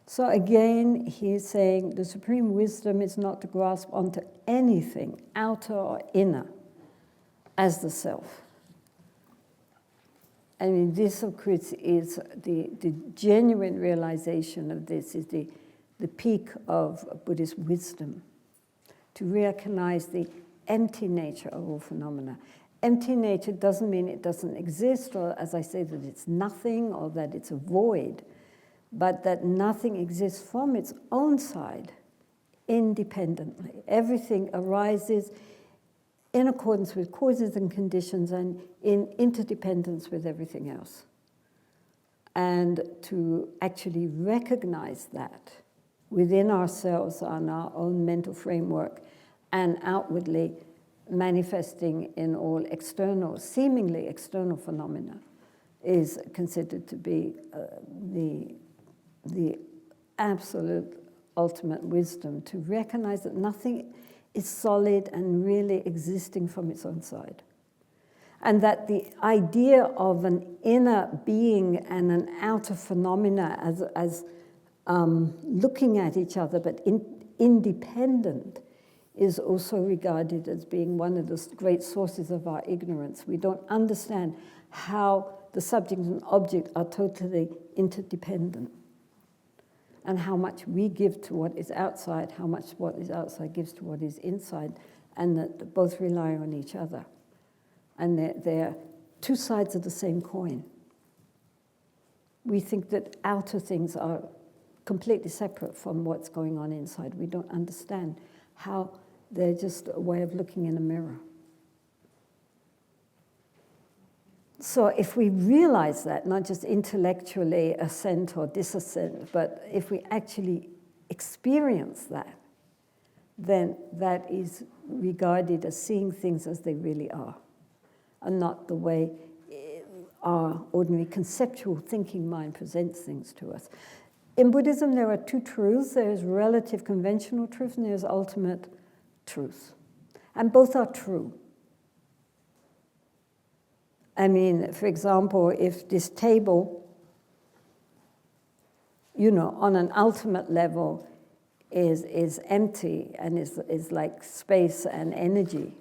So again, he's saying the supreme wisdom is not to grasp onto anything, outer or inner, as the self. I mean, this, of course, is the genuine realization of this, is the peak of Buddhist wisdom, to recognize the empty nature of all phenomena. Empty nature doesn't mean it doesn't exist, or as I say, that it's nothing, or that it's a void, but that nothing exists from its own side independently. Everything arises in accordance with causes and conditions and in interdependence with everything else. And to actually recognize that within ourselves on our own mental framework and outwardly manifesting in all external, seemingly external phenomena, is considered to be the absolute ultimate wisdom, to recognize that nothing is solid and really existing from its own side. And that the idea of an inner being and an outer phenomena as looking at each other but independent is also regarded as being one of the great sources of our ignorance. We don't understand how the subject and object are totally interdependent, and how much we give to what is outside, how much what is outside gives to what is inside, and that both rely on each other. And they're two sides of the same coin. We think that outer things are completely separate from what's going on inside. We don't understand how they're just a way of looking in a mirror. So if we realize that, not just intellectually assent or disassent, but if we actually experience that, then that is regarded as seeing things as they really are, and not the way our ordinary conceptual thinking mind presents things to us. In Buddhism, there are two truths. There's relative conventional truth and there's ultimate truth. And both are true. I mean, for example, if this table, on an ultimate level is empty and is like space and energy,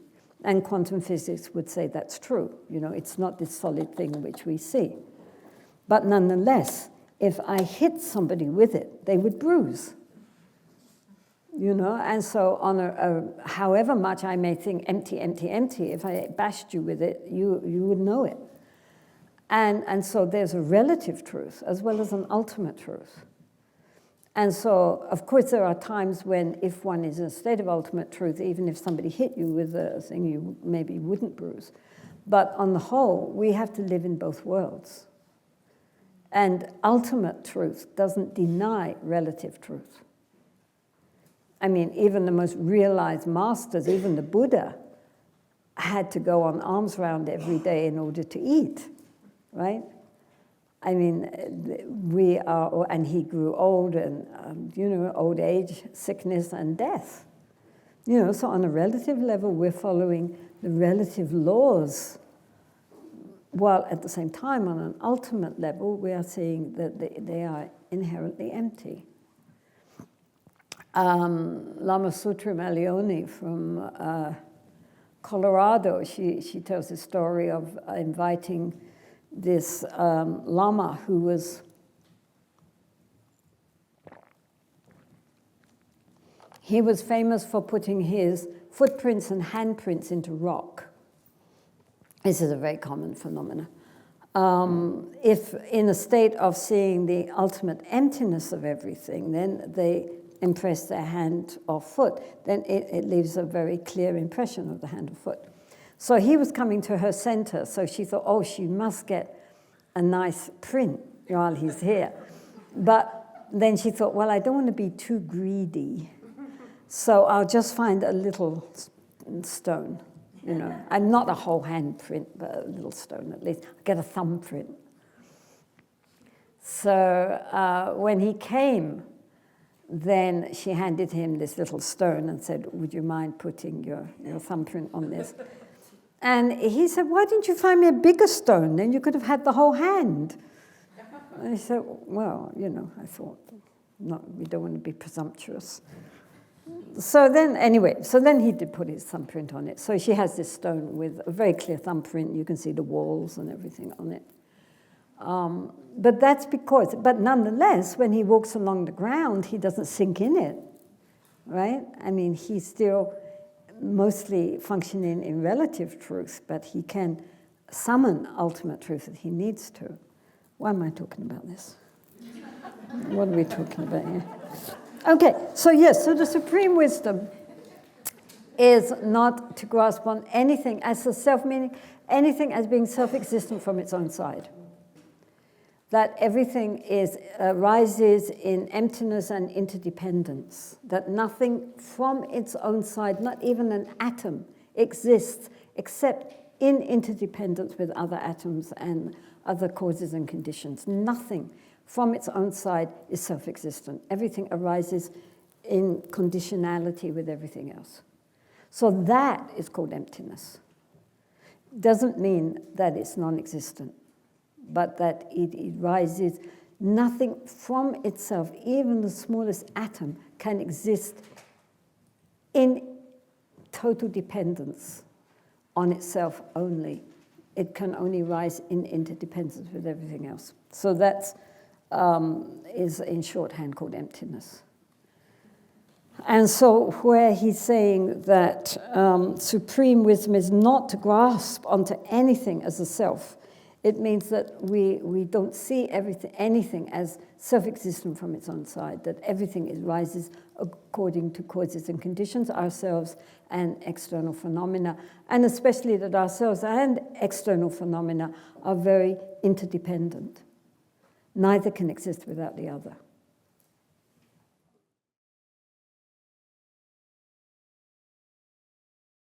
and quantum physics would say that's true. It's not this solid thing which we see. But nonetheless, if I hit somebody with it, they would bruise. And so on however much I may think empty, empty, empty, if I bashed you with it, you would know it. And so there's a relative truth as well as an ultimate truth. And so, of course, there are times when if one is in a state of ultimate truth, even if somebody hit you with a thing, you maybe wouldn't bruise. But on the whole, we have to live in both worlds. And ultimate truth doesn't deny relative truth. I mean, even the most realized masters, even the Buddha, had to go on alms round every day in order to eat, right? I mean, and he grew old, and, old age, sickness, and death. So on a relative level, we're following the relative laws, while at the same time, on an ultimate level, we are seeing that they are inherently empty. Lama Sutram Alioni from Colorado, she tells the story of inviting this lama who was famous for putting his footprints and handprints into rock. This is a very common phenomenon. If in a state of seeing the ultimate emptiness of everything, then they impress their hand or foot, then it leaves a very clear impression of the hand or foot. So he was coming to her center, so she thought, she must get a nice print while he's here. But then she thought, I don't want to be too greedy, so I'll just find a little stone, and not a whole hand print, but a little stone at least. I'll get a thumbprint. So when he came, then she handed him this little stone and said, would you mind putting your thumbprint on this? And he said, why didn't you find me a bigger stone? Then you could have had the whole hand. And he said, I thought, we don't want to be presumptuous. So then he did put his thumbprint on it. So she has this stone with a very clear thumbprint. You can see the walls and everything on it. But nonetheless, when he walks along the ground, he doesn't sink in it, right? I mean, he's still mostly functioning in relative truth, but he can summon ultimate truth if he needs to. Why am I talking about this? What are we talking about here? Okay, so the supreme wisdom is not to grasp on anything as a self, meaning anything as being self-existent from its own side. That everything arises in emptiness and interdependence. That nothing from its own side, not even an atom, exists except in interdependence with other atoms and other causes and conditions. Nothing from its own side is self-existent. Everything arises in conditionality with everything else. So that is called emptiness. Doesn't mean that it's non-existent, but that it arises, nothing from itself, even the smallest atom, can exist in total dependence on itself only. It can only rise in interdependence with everything else. So that is in shorthand called emptiness. And so where he's saying that supreme wisdom is not to grasp onto anything as a self, it means that we don't see anything as self-existent from its own side, that everything rises according to causes and conditions, ourselves and external phenomena, and especially that ourselves and external phenomena are very interdependent. Neither can exist without the other.